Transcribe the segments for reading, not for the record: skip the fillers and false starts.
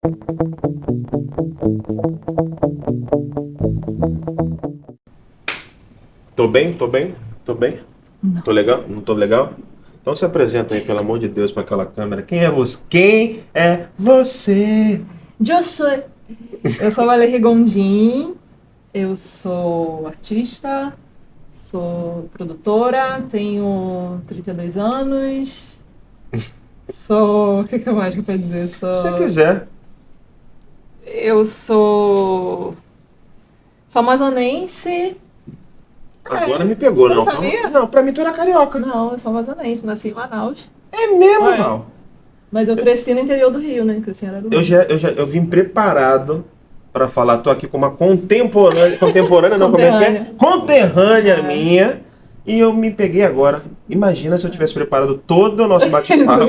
Tô bem? Tô bem? Tô bem? Não. Tô legal? Não tô legal? Então se apresenta aí, pelo amor de Deus, para aquela câmera. Quem é você? Quem é você? Eu sou a Valérie Gondim, eu sou artista, sou produtora, tenho 32 anos, sou... O que mais que eu posso dizer? Se você quiser. Eu sou amazonense. Agora me pegou, Você não. não sabia? Não, pra mim tu era carioca. Não, eu sou amazonense, nasci em Manaus. É mesmo, Ué. Val? Mas eu cresci no interior do Rio, né? Cresci em Araruama. Eu vim preparado pra falar. Tô aqui com uma contemporânea não, como é que é? Conterrânea minha. E eu me peguei agora. Imagina se eu tivesse preparado todo o nosso bate-papo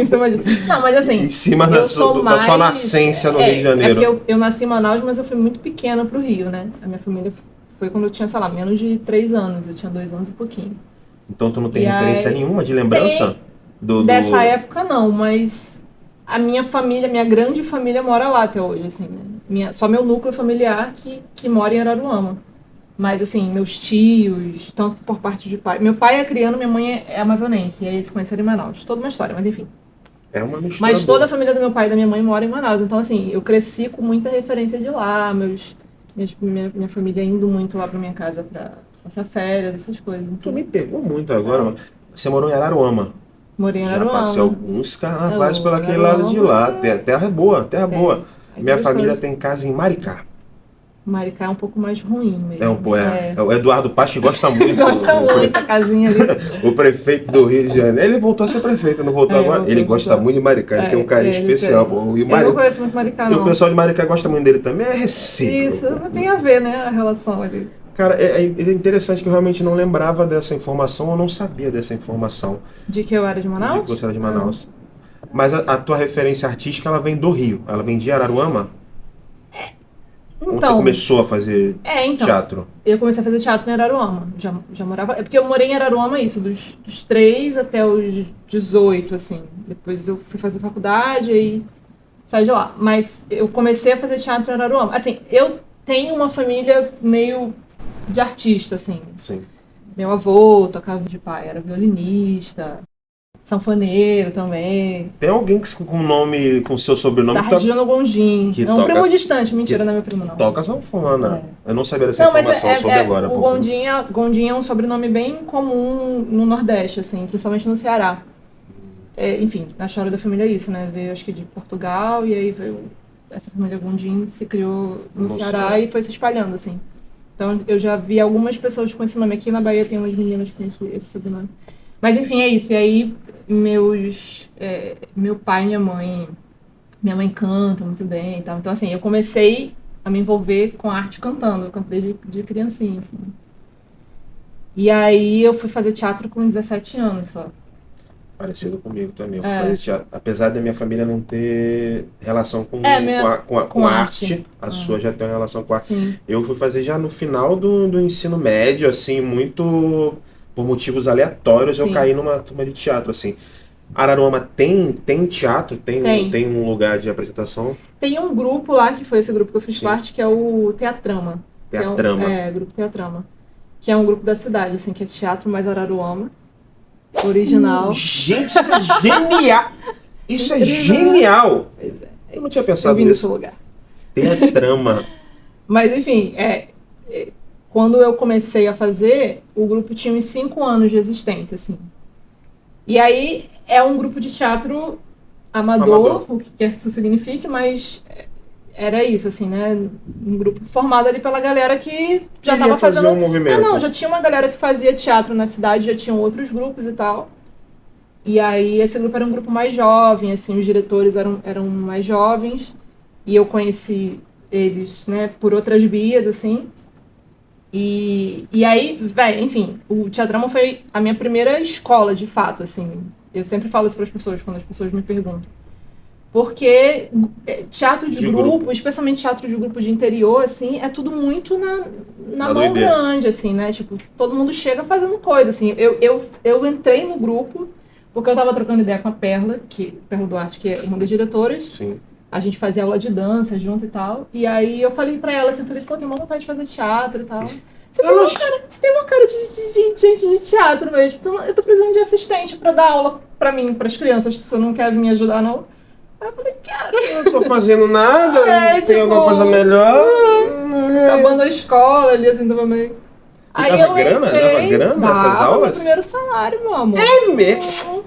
Não, mas assim, em cima da sua nascência no Rio de Janeiro. É porque eu nasci em Manaus, mas eu fui muito pequena pro Rio, né? A minha família foi quando eu tinha, sei lá, menos de 3 anos. Eu tinha 2 anos e pouquinho. Então tu não tem referência nenhuma de lembrança? Dessa época não, mas a minha família, minha grande família mora lá até hoje, assim, né? Só meu núcleo familiar que mora em Araruama. Mas, assim, meus tios, tanto por parte de pai... Meu pai é acriano, minha mãe é amazonense. E aí eles se conheceram em Manaus. Toda uma história, mas enfim. É uma mistura Mas toda a família do meu pai e da minha mãe mora em Manaus. Então, assim, eu cresci com muita referência de lá. Minha família indo muito lá pra minha casa pra passar férias, essas coisas. Tu me pegou muito agora. Você morou em Araruama. Morei em Já Araruama. passei alguns carnavais por aquele lado de lá. Terra é boa, terra boa. Minha família tem casa em Maricá. Maricá é um pouco mais ruim mesmo. É o Eduardo Paes que gosta muito. Gosta muito da casinha ali. O prefeito do Rio de Janeiro. Ele voltou a ser prefeito, não voltou agora? Ele gosta muito de Maricá, ele tem um carinho especial. Eu não conheço muito Maricá, não. E o pessoal de Maricá gosta muito dele também, é recíproco. Isso, não tem a ver, né, a relação ali. Cara, é interessante que eu realmente não lembrava dessa informação, eu não sabia dessa informação. De que eu era de Manaus? De que você era de Manaus. Mas a tua referência artística, ela vem do Rio, ela vem de Araruama? Então, onde você começou a fazer teatro? Eu comecei a fazer teatro em Araruama. Já morava... É porque eu morei em Araruama, isso, dos 3 até os 18, assim. Depois eu fui fazer faculdade e saí de lá. Mas eu comecei a fazer teatro em Araruama. Assim, eu tenho uma família meio de artista, assim. Sim. Meu avô tocava de pai, era violinista, sanfoneiro também. Tem alguém com nome, com seu sobrenome Tardino Gondim. que é um primo distante, mentira, não é meu primo não. Toca sanfona. Eu não sabia dessa informação, soube agora. O Gondim é um sobrenome bem comum no Nordeste, assim, principalmente no Ceará. Enfim, na história da família é isso, né? Veio acho que de Portugal e aí veio essa família Gondim se criou no Ceará e foi se espalhando, assim. Então eu já vi algumas pessoas com esse nome. Aqui na Bahia tem umas meninas que têm esse sobrenome. Mas enfim, é isso. E aí meu pai e minha mãe canta muito bem e tal. Então assim, eu comecei a me envolver com arte cantando. Eu canto desde de criancinha, assim. E aí eu fui fazer teatro com 17 anos só. Parecido comigo também. Eu fui fazer teatro. Apesar da minha família não ter relação com arte, a sua já tem uma relação com arte. Sim. Eu fui fazer já no final do ensino médio, assim, muito por motivos aleatórios. Sim. Eu caí numa turma de teatro, assim. Araruama tem teatro? Tem um lugar de apresentação? Tem um grupo lá, que foi esse grupo que eu fiz parte, que é o Teatrama. Teatrama. Grupo Teatrama. Que é um grupo da cidade, assim, que é Teatro Mais Araruama. Original. Gente, isso é genial! Isso é genial! Pois é. Eu não tinha pensado nisso. Eu vim nisso. nesse lugar. Teatrama. Mas, enfim, quando eu comecei a fazer, o grupo tinha uns 5 anos de existência, assim. E aí, é um grupo de teatro amador, o que quer que isso signifique, mas era isso, assim, né? Um grupo formado ali pela galera que já estava fazendo um movimento. Já tinha uma galera que fazia teatro na cidade, já tinham outros grupos e tal. E aí, esse grupo era um grupo mais jovem, assim, os diretores eram mais jovens. E eu conheci eles, né, por outras vias, assim. E aí, enfim, o Teatrama foi a minha primeira escola, de fato, assim. Eu sempre falo isso para as pessoas, quando as pessoas me perguntam. Porque teatro de grupo, especialmente teatro de grupo de interior, assim, é tudo muito na mão grande, assim, né? Tipo, todo mundo chega fazendo coisa, assim. Eu entrei no grupo porque eu tava trocando ideia com a Perla Duarte, que é uma das diretoras. Sim. A gente fazia aula de dança junto e tal. E aí eu falei pra ela assim, pô, tenho uma vontade de fazer teatro e tal. Você tem uma cara de gente de teatro mesmo. Então, eu tô precisando de assistente pra dar aula pra mim, pras crianças. Se você não quer me ajudar, não. Aí eu falei, quero. Eu não tô fazendo nada, tem tipo, alguma coisa melhor. Acabando a escola ali, assim, também. Aí dava grana nessas aulas? Meu primeiro salário, meu amor. É mesmo?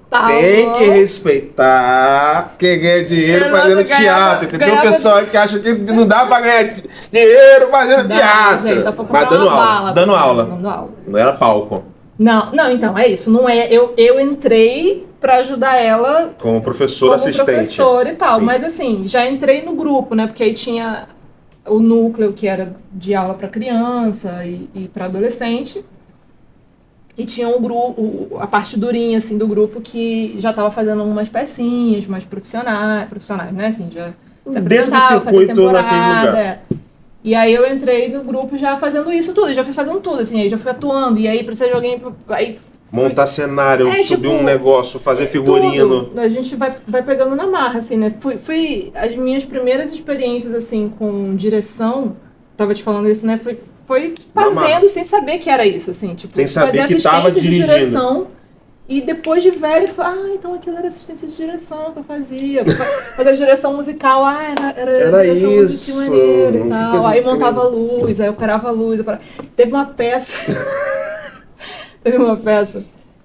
Tem que respeitar quem ganha dinheiro fazendo teatro, entendeu? O pessoal que acha que não dá pra ganhar dinheiro fazendo teatro. Gente, dá pra mas dando aula. Dando aula. Não era palco. Não, então, é isso. Não é, eu entrei pra ajudar ela como professor assistente. Como professor e tal. Sim. Mas assim, já entrei no grupo, né? Porque aí tinha o núcleo que era de aula pra criança e pra adolescente. E tinha um grupo, a parte durinha, assim, do grupo que já tava fazendo algumas pecinhas mais profissionais, né, assim, já se apresentava, fazia temporada. E aí eu entrei no grupo já fazendo isso tudo, já fui fazendo tudo, assim, aí já fui atuando, e aí precisa de alguém, aí... Montar cenário, subir um negócio, fazer figurino. Tudo. A gente vai pegando na marra, assim, né, fui as minhas primeiras experiências, assim, com direção, tava te falando isso, né, foi fazendo sem saber que era isso, assim, tipo, sem saber que estava dirigindo. De direção, e depois de velho, então aquilo era assistência de direção que eu fazia. Fazer direção musical, era direção isso. Maneira e tal. Aí montava a luz, aí eu operava a luz. Teve uma peça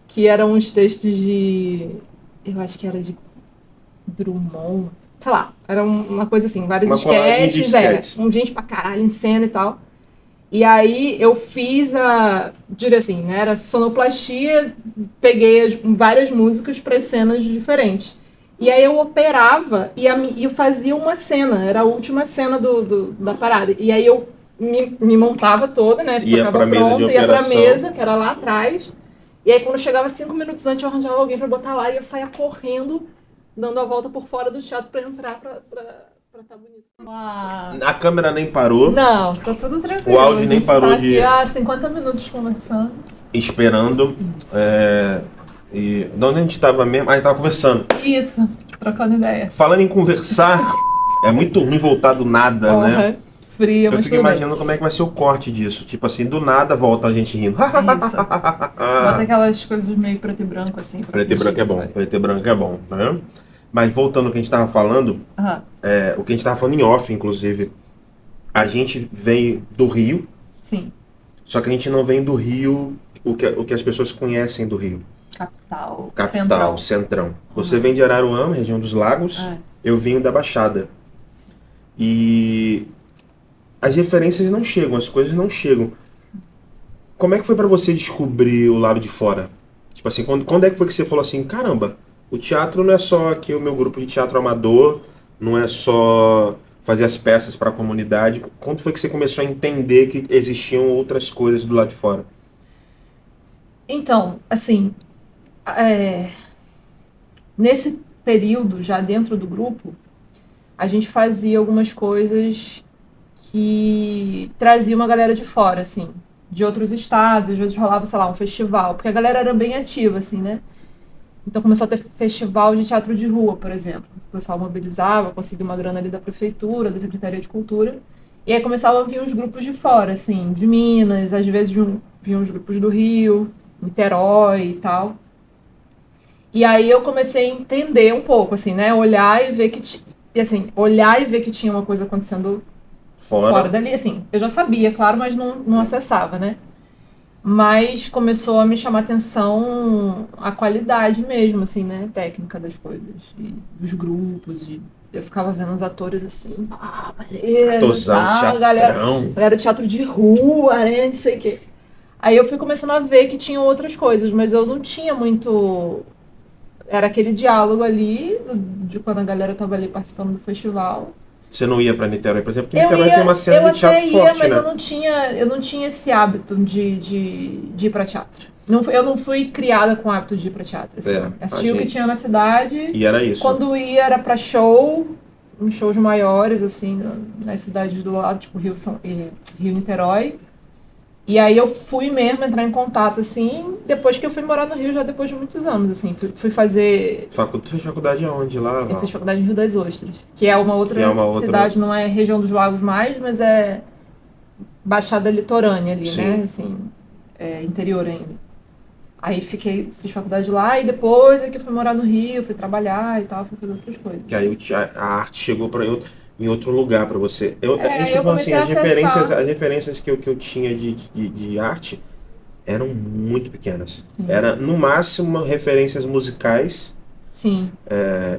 que eram uns textos eu acho que era de Drummond, sei lá, era uma coisa assim, vários sketches, gente pra caralho em cena e tal. E aí eu fiz assim, né, era sonoplastia, peguei várias músicas para cenas diferentes. E aí eu operava e eu fazia uma cena, era a última cena da parada. E aí eu me montava toda, né, ficava pronta, ia pra mesa, que era lá atrás. E aí quando chegava 5 minutos antes eu arranjava alguém para botar lá e eu saía correndo, dando a volta por fora do teatro para entrar pra tá bonito. A câmera nem parou. Não, tá tudo tranquilo. O áudio nem parou de... Há 50 minutos conversando. Esperando. E de onde a gente tava mesmo? A gente tava conversando. Isso, trocando ideia. Falando em conversar, é muito ruim voltar do nada, né? Fria, eu fico imaginando como é que vai ser o corte disso. Tipo assim, do nada volta a gente rindo. Isso. Bota aquelas coisas meio preto e branco assim. Preto e branco é bom. Preto e branco é bom, né? Mas voltando ao que a gente estava falando, o que a gente estava falando em off, inclusive, a gente veio do Rio. Sim. Só que a gente não vem do Rio, o que as pessoas conhecem do Rio. Capital, Centrão. Você vem de Araruama, região dos Lagos, eu vim da Baixada. Sim. E as referências não chegam, as coisas não chegam. Como é que foi para você descobrir o lado de fora? Tipo assim, quando é que foi que você falou assim, caramba, o teatro não é só aqui o meu grupo de teatro amador, não é só fazer as peças para a comunidade. Quando foi que você começou a entender que existiam outras coisas do lado de fora? Então, assim, nesse período, já dentro do grupo, a gente fazia algumas coisas que traziam uma galera de fora, assim, de outros estados. Às vezes rolava, sei lá, um festival, porque a galera era bem ativa, assim, né? Então começou a ter festival de teatro de rua, por exemplo. O pessoal mobilizava, conseguia uma grana ali da prefeitura, da Secretaria de Cultura. E aí começavam a vir uns grupos de fora, assim, de Minas, às vezes vinham uns grupos do Rio, Niterói e tal. E aí eu comecei a entender um pouco, assim, né? Olhar e ver que tinha uma coisa acontecendo fora dali. Assim, eu já sabia, claro, mas não acessava, né? Mas começou a me chamar a atenção a qualidade mesmo, assim, né? Técnica das coisas, e dos grupos, e eu ficava vendo os atores assim, maneiro, galera teatro de rua, né? Não sei o quê. Aí eu fui começando a ver que tinha outras coisas, mas eu não tinha muito... Era aquele diálogo ali, de quando a galera tava ali participando do festival. Você não ia pra Niterói, por exemplo? Porque Niterói tem uma cena de teatro forte, mas né? eu não tinha esse hábito de ir pra teatro. Eu não fui criada com o hábito de ir pra teatro. Assim. Assistia o que tinha na cidade. E era isso. Quando ia era pra shows maiores, assim, nas cidades do lado, tipo Rio Niterói. E aí eu fui mesmo entrar em contato, assim, depois que eu fui morar no Rio, já depois de muitos anos, assim. Fui fazer... Tu fez faculdade aonde lá, Eu Val? fiz faculdade em Rio das Ostras, que é uma Que é outra uma outra... cidade, não é região dos lagos mais, mas é Baixada Litorânea ali, Sim. né? Assim, interior ainda. Aí fiz faculdade lá e depois é que eu fui morar no Rio, fui trabalhar e tal, fui fazer outras coisas. Que aí a arte chegou em outro lugar para você. A gente tá Eu falando assim, comecei a acessar. as referências que eu tinha de arte eram muito pequenas. Sim. Era, no máximo, referências musicais. Sim.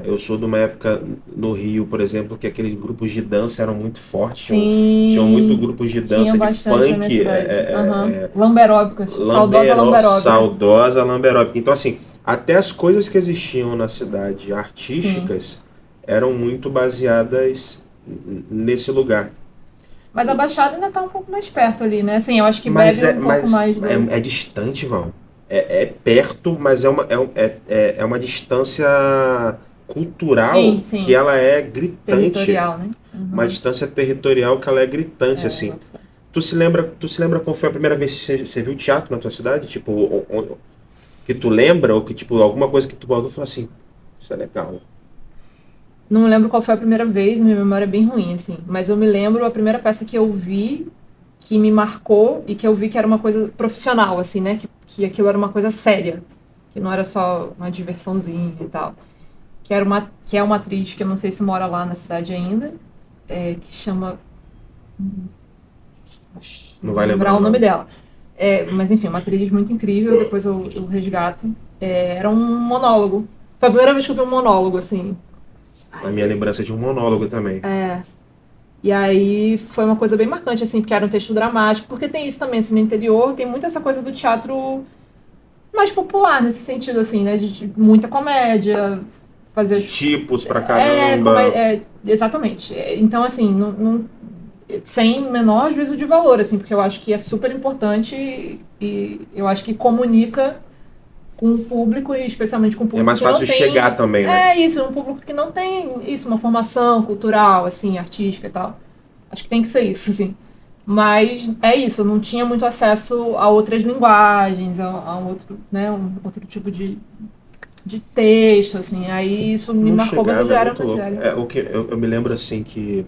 Eu sou de uma época no Rio, por exemplo, que aqueles grupos de dança eram muito fortes. Sim. Tinham muito grupos de dança, Tinha de bastante na minha funk. cidade. Lamberóbicas. Saudosa lamberóbica. Saudosa lamberóbica. Então, assim, até as coisas que existiam na cidade artísticas eram muito baseadas nesse lugar. Mas a Baixada ainda tá um pouco mais perto ali, né? Assim, eu acho que bebe um pouco mais do... É distante, Val. É perto, mas é uma distância cultural sim. que ela é gritante. Territorial, né? Uma distância territorial que ela é gritante, assim. Tu se lembra qual foi a primeira vez que você viu teatro na tua cidade? Tipo, que tu lembra, ou que, tipo, alguma coisa que tu falou assim, isso é legal. Não lembro qual foi a primeira vez, minha memória é bem ruim, assim. Mas eu me lembro a primeira peça que eu vi, que me marcou, e que eu vi que era uma coisa profissional, assim, né? Que aquilo era uma coisa séria. Que não era só uma diversãozinha e tal. Que é uma atriz que eu não sei se mora lá na cidade ainda, que chama... Não vai lembrar o nome dela. Mas enfim, uma atriz muito incrível, depois eu resgato. Era um monólogo. Foi a primeira vez que eu vi um monólogo, assim. A minha lembrança de um monólogo também. E aí foi uma coisa bem marcante, assim, porque era um texto dramático, porque tem isso também, assim, no interior, tem muito essa coisa do teatro mais popular, nesse sentido, assim, né, de muita comédia, fazer... Tipos pra caramba. Exatamente. Então, assim, sem menor juízo de valor, assim, porque eu acho que é super importante e eu acho que comunica com o público, e especialmente com o público mais que não fácil tem... chegar também, né? Um público que não tem uma formação cultural, assim, artística e tal. Acho que tem que ser isso, assim. Mas é isso, eu não tinha muito acesso a outras linguagens, a outro, né, um outro tipo de texto, assim. Aí isso me marcou, mas eu já era mais velha. Eu me lembro, assim, que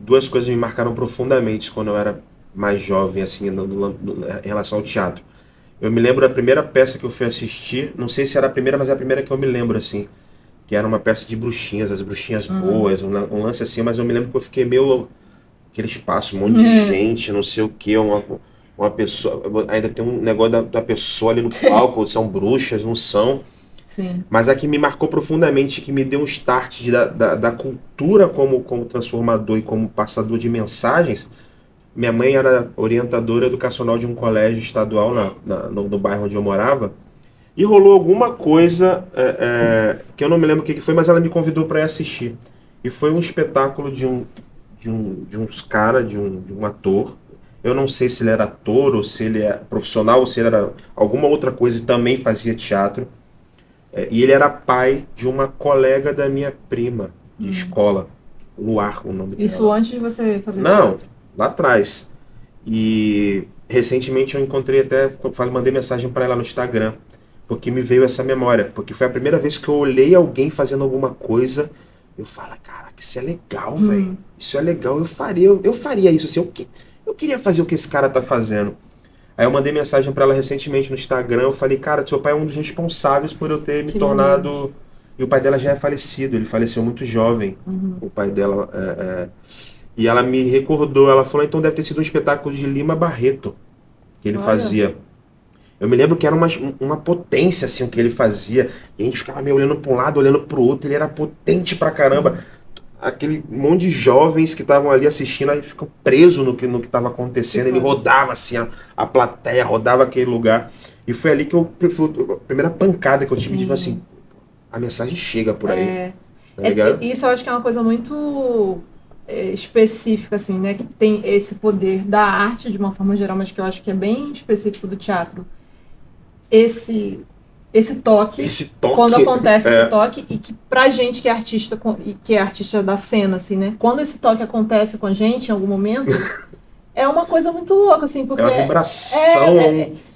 duas coisas me marcaram profundamente quando eu era mais jovem, assim, em relação ao teatro. Eu me lembro da primeira peça que eu fui assistir, não sei se era a primeira, mas é a primeira que eu me lembro, assim, que era uma peça de bruxinhas, as bruxinhas boas, um lance assim, mas eu me lembro que eu fiquei meio... aquele espaço, um monte de gente, não sei o que, uma pessoa... Ainda tem um negócio da pessoa ali no palco, são bruxas, não são... Sim. Mas a que me marcou profundamente, que me deu um start da cultura como transformador e como passador de mensagens. Minha mãe era orientadora educacional de um colégio estadual no bairro onde eu morava. E rolou alguma coisa que eu não me lembro o que foi, mas ela me convidou para ir assistir. E foi um espetáculo de um ator. Eu não sei se ele era ator, ou se ele é profissional, ou se ele era alguma outra coisa e também fazia teatro. E ele era pai de uma colega da minha prima de escola, Luar, o nome dela. Isso antes de você fazer Não, teatro? lá atrás. E recentemente eu encontrei mandei mensagem para ela no Instagram, porque me veio essa memória, porque foi a primeira vez que eu olhei alguém fazendo alguma coisa, eu falo, caraca, isso é legal, velho. Isso é legal, eu faria isso assim, eu queria fazer o que esse cara tá fazendo. Aí eu mandei mensagem pra ela recentemente no Instagram, eu falei, cara, seu pai é um dos responsáveis por eu ter me tornado... Maneiro. E o pai dela já é falecido, ele faleceu muito jovem, o pai dela. E ela me recordou, ela falou, então deve ter sido um espetáculo de Lima Barreto que ele fazia. Eu me lembro que era uma potência assim o que ele fazia, e a gente ficava meio olhando pra um lado, olhando pro outro, ele era potente pra caramba. Sim. Aquele monte de jovens que estavam ali assistindo, aí ficam presos no que estava acontecendo. Ele rodava assim, a plateia, rodava aquele lugar. E foi ali que a primeira pancada que eu tive, tipo assim, a mensagem chega por aí. Isso eu acho que é uma coisa muito específica, assim, né? Que tem esse poder da arte de uma forma geral, mas que eu acho que é bem específico do teatro. Esse toque, quando acontece esse toque, e que pra gente que é artista da cena, assim, né? Quando esse toque acontece com a gente em algum momento, é uma coisa muito louca, assim, porque... É uma vibração.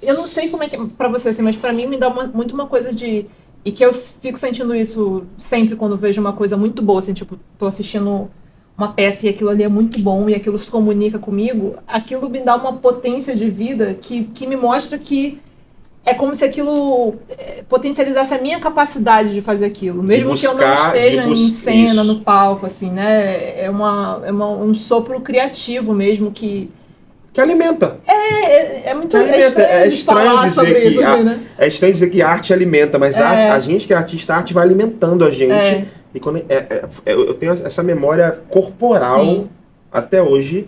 Eu não sei como é que é pra você, assim, mas pra mim me dá muito uma coisa de... E que eu fico sentindo isso sempre quando vejo uma coisa muito boa, assim, tipo, tô assistindo uma peça e aquilo ali é muito bom e aquilo se comunica comigo, aquilo me dá uma potência de vida que me mostra que é como se aquilo potencializasse a minha capacidade de fazer aquilo, mesmo que eu não esteja em cena, no palco, assim, né? É um sopro criativo mesmo que alimenta. É muito estranho falar sobre isso, assim, né? É estranho dizer que a arte alimenta, mas a gente que é artista, a arte vai alimentando a gente. E quando eu tenho essa memória corporal, sim, até hoje,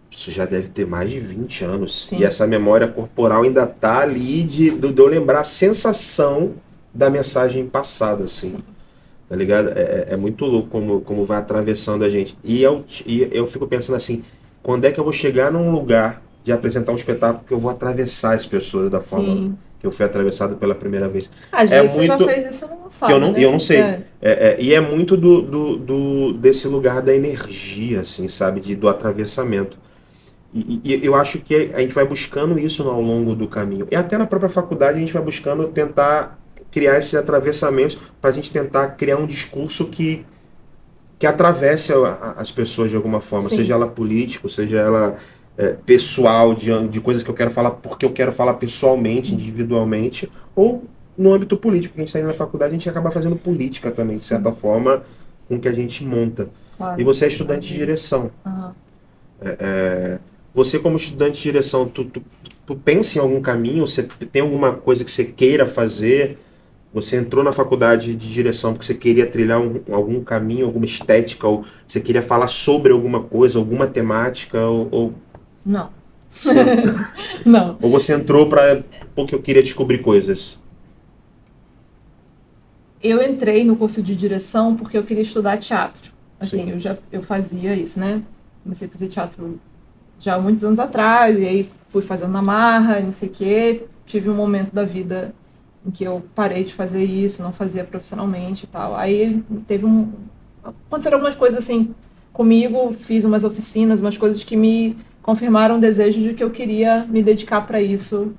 isso já deve ter mais de 20 anos. Sim. E essa memória corporal ainda tá ali de eu lembrar a sensação da mensagem passada, assim. Sim. Tá ligado? É muito louco como vai atravessando a gente. E eu fico pensando assim, quando é que eu vou chegar num lugar de apresentar um espetáculo que eu vou atravessar as pessoas da forma, sim, que eu fui atravessado pela primeira vez? Às vezes você já fez isso, não sabe, que eu não sei. E é muito desse lugar da energia, assim, sabe? Do atravessamento. E eu acho que a gente vai buscando isso ao longo do caminho. E até na própria faculdade a gente vai buscando tentar criar esses atravessamentos para a gente tentar criar um discurso que atravesse as pessoas de alguma forma, sim, seja ela político, seja ela pessoal, de coisas que eu quero falar porque eu quero falar pessoalmente, sim, individualmente, ou no âmbito político, porque a gente está indo na faculdade, a gente acaba fazendo política também, de certa forma, com o que a gente monta. Claro. E você é estudante de direção. Uhum. Você como estudante de direção, tu pensa em algum caminho? Você tem alguma coisa que você queira fazer? Você entrou na faculdade de direção porque você queria trilhar algum caminho, alguma estética, ou você queria falar sobre alguma coisa, alguma temática, ou... Não. Não. Ou você entrou porque eu queria descobrir coisas? Eu entrei no curso de direção porque eu queria estudar teatro. Assim, eu fazia isso, né? Comecei a fazer teatro já há muitos anos atrás, e aí fui fazendo na marra, não sei o quê. Tive um momento da vida em que eu parei de fazer isso, não fazia profissionalmente e tal. Aí aconteceram algumas coisas assim comigo, fiz umas oficinas, umas coisas que me confirmaram o desejo de que eu queria me dedicar para isso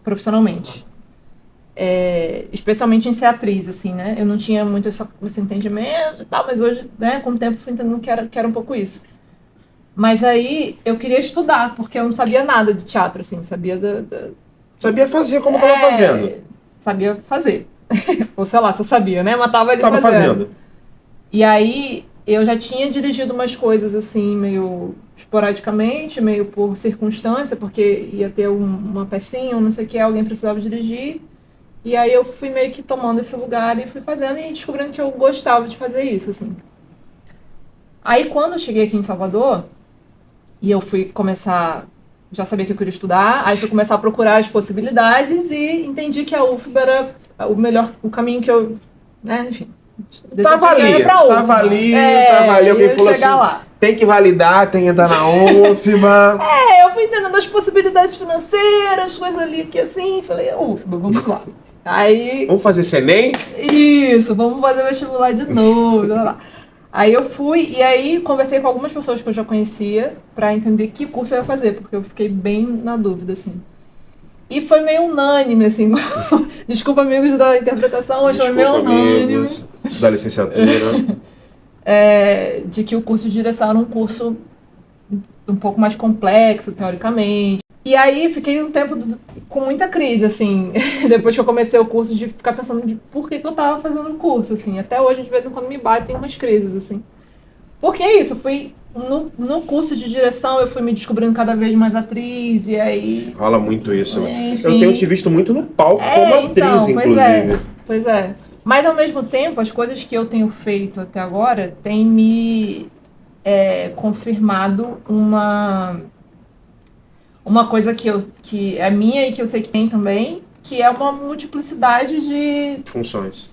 profissionalmente. Especialmente em ser atriz, assim, né? Eu não tinha muito esse entendimento e tal, mas hoje, né, com o tempo fui entendendo que era um pouco isso. Mas aí eu queria estudar, porque eu não sabia nada de teatro, assim, sabia Sabia fazer como estava fazendo. Sabia fazer. Ou sei lá, se eu sabia, né? Mas tava ali fazendo. E aí eu já tinha dirigido umas coisas, assim, meio esporadicamente, meio por circunstância, porque ia ter uma pecinha, ou não sei o que, alguém precisava dirigir. E aí eu fui meio que tomando esse lugar e fui fazendo e descobrindo que eu gostava de fazer isso, assim. Aí quando eu cheguei aqui em Salvador, e eu fui começar, já sabia que eu queria estudar, aí fui começar a procurar as possibilidades e entendi que a UFBA era o caminho que eu, né, enfim, tava ali, alguém falou assim, lá. Tem que validar, tem que entrar na UFBA. Eu fui entendendo as possibilidades financeiras, coisas ali que assim, falei, UFBA, vamos lá. Aí... Vamos fazer CENEM? Isso, vamos fazer vestibular de novo, lá. Aí eu fui, e aí conversei com algumas pessoas que eu já conhecia pra entender que curso eu ia fazer, porque eu fiquei bem na dúvida, assim. E foi meio unânime, assim. Desculpa, amigos da interpretação, mas foi meio unânime. Da licenciatura. De que o curso de direção era um curso um pouco mais complexo, teoricamente. E aí fiquei um tempo com muita crise, assim, depois que eu comecei o curso, de ficar pensando de por que eu tava fazendo o curso, assim. Até hoje, de vez em quando, me batem umas crises, assim. Porque é isso, fui no curso de direção, eu fui me descobrindo cada vez mais atriz, e aí... Rola muito isso. Enfim. Eu tenho te visto muito no palco como atriz, então, inclusive. Pois é. Mas, ao mesmo tempo, as coisas que eu tenho feito até agora têm me confirmado uma coisa que é minha e que eu sei que tem também, que é uma multiplicidade de funções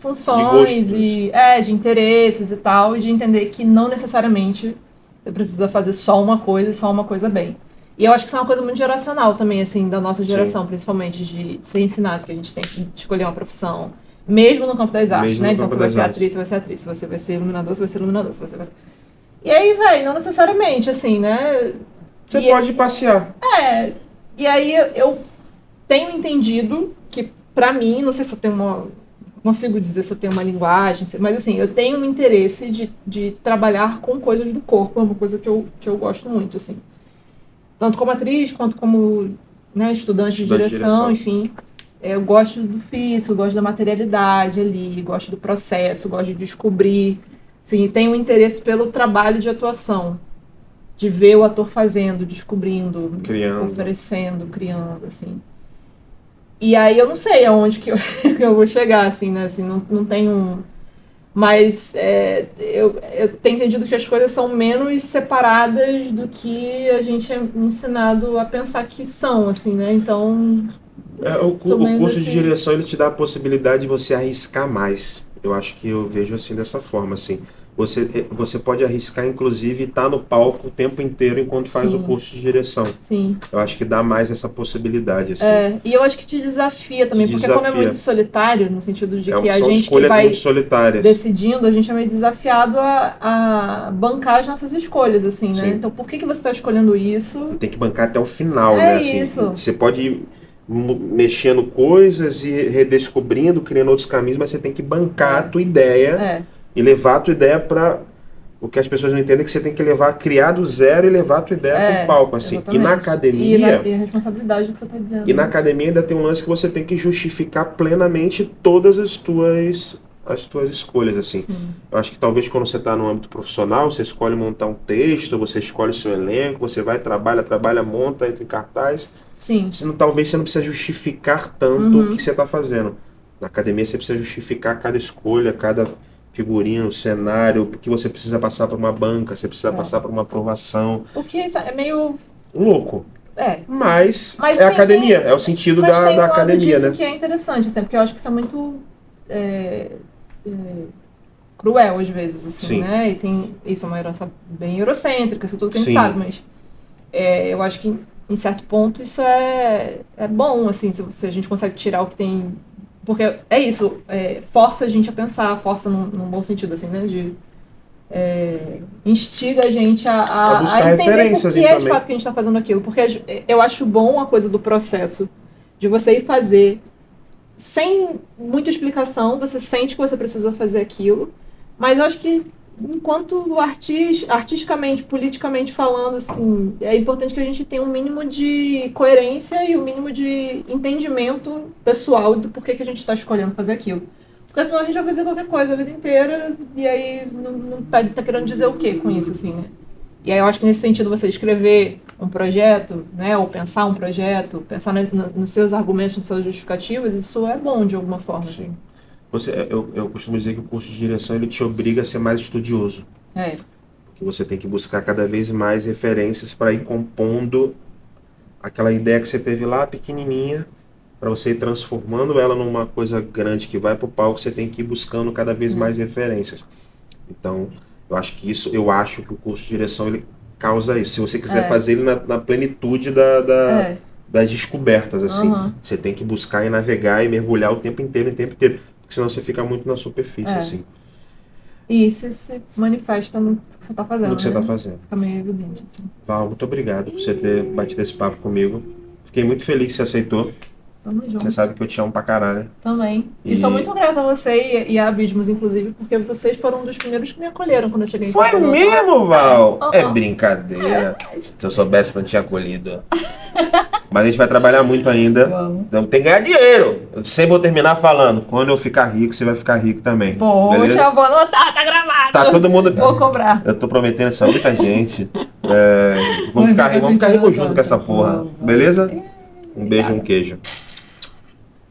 de interesses e tal, e de entender que não necessariamente você precisa fazer só uma coisa bem. E eu acho que isso é uma coisa muito geracional também, assim, da nossa geração, sim, principalmente de ser ensinado que a gente tem que escolher uma profissão, mesmo no campo das artes, né? Então, se você vai ser atriz, você vai ser atriz, se você vai ser iluminador, você vai ser iluminador, se você vai ser... E aí, não necessariamente, assim, né? Você pode passear. E aí eu tenho entendido que, pra mim, não sei se eu tenho consigo dizer se eu tenho uma linguagem, mas assim, eu tenho um interesse de trabalhar com coisas do corpo, é uma coisa que eu gosto muito, assim. Tanto como atriz, quanto como, né, estudante de direção, enfim. Eu gosto do físico, gosto da materialidade ali, gosto do processo, gosto de descobrir. Assim, tenho um interesse pelo trabalho de atuação, de ver o ator fazendo, descobrindo, oferecendo, criando, assim. E aí eu não sei aonde que eu vou chegar, assim, né? Assim, não tenho... Mas eu tenho entendido que as coisas são menos separadas do que a gente é ensinado a pensar que são, assim, né? Então... o curso de direção, ele te dá a possibilidade de você arriscar mais. Eu acho que eu vejo assim, dessa forma, assim. Você pode arriscar, inclusive, estar no palco o tempo inteiro enquanto faz o curso de direção. Sim. Eu acho que dá mais essa possibilidade, assim. E eu acho que te desafia também, porque como é muito solitário, no sentido de que a gente que vai decidindo, a gente é meio desafiado a bancar as nossas escolhas, assim, né? Então, por que você está escolhendo isso? Tem que bancar até o final, né? Assim, isso. Você pode ir mexendo coisas e redescobrindo, criando outros caminhos, mas você tem que bancar a tua ideia e levar a tua ideia para... O que as pessoas não entendem é que você tem que criar do zero e levar a tua ideia para o palco, assim. Exatamente. E na academia... E a responsabilidade do que você está dizendo. E na academia ainda tem um lance que você tem que justificar plenamente todas as tuas escolhas, assim. Sim. Eu acho que talvez quando você está no âmbito profissional, você escolhe montar um texto, você escolhe o seu elenco, você vai, trabalha, monta, entra em cartaz. Sim. Talvez você não precisa justificar tanto o que você está fazendo. Na academia você precisa justificar cada escolha, cada figurino, cenário, porque você precisa passar por uma banca, você precisa passar por uma aprovação. O que é meio... louco. Mas é academia, é o sentido da academia, disso, né? Que é interessante, assim, porque eu acho que isso é muito cruel às vezes, assim, né? E tem isso é uma herança bem eurocêntrica, isso tudo que a gente sabe, mas eu acho que em certo ponto isso é bom, assim, se a gente consegue tirar o que tem... Porque é isso, força a gente a pensar, força num bom sentido, assim, né? Instiga a gente a entender por que de fato que a gente está fazendo aquilo. Porque eu acho bom a coisa do processo, de você ir fazer sem muita explicação, você sente que você precisa fazer aquilo, mas eu acho que enquanto artisticamente, politicamente falando, assim, é importante que a gente tenha um mínimo de coerência e um mínimo de entendimento pessoal do porquê que a gente está escolhendo fazer aquilo. Porque senão a gente vai fazer qualquer coisa a vida inteira e aí não tá querendo dizer o quê com isso, assim, né? E aí eu acho que nesse sentido você escrever um projeto, né, ou pensar um projeto, pensar nos seus argumentos, nas suas justificativas, isso é bom de alguma forma, assim. Eu costumo dizer que o curso de direção ele te obriga a ser mais estudioso. Porque você tem que buscar cada vez mais referências para ir compondo aquela ideia que você teve lá pequenininha, para você ir transformando ela numa coisa grande que vai para o palco, você tem que ir buscando cada vez mais referências. Então, eu acho que o curso de direção ele causa isso. Se você quiser fazer ele na plenitude das descobertas, assim, você tem que buscar e navegar e mergulhar o tempo inteiro, porque senão você fica muito na superfície, assim. E isso se manifesta no que você está fazendo. No que você está fazendo. Fica meio evidente, assim. Val, muito obrigado por você ter batido esse papo comigo. Fiquei muito feliz que você aceitou. Tamo junto. Você sabe que eu te amo pra caralho. Também. E sou muito grata a você e a Abismos, inclusive, porque vocês foram um dos primeiros que me acolheram quando eu cheguei em São Paulo. Foi mesmo, Val? É brincadeira. Se eu soubesse, não tinha acolhido. Mas a gente vai trabalhar muito ainda. Então, tem que ganhar dinheiro. Eu sempre vou terminar falando. Quando eu ficar rico, você vai ficar rico também. Poxa, vou anotar, tá gravado. Tá todo mundo... Vou cobrar. Eu tô prometendo isso a muita gente. Vamos ficar ricos junto com essa porra. Beleza? Um beijo, um queijo.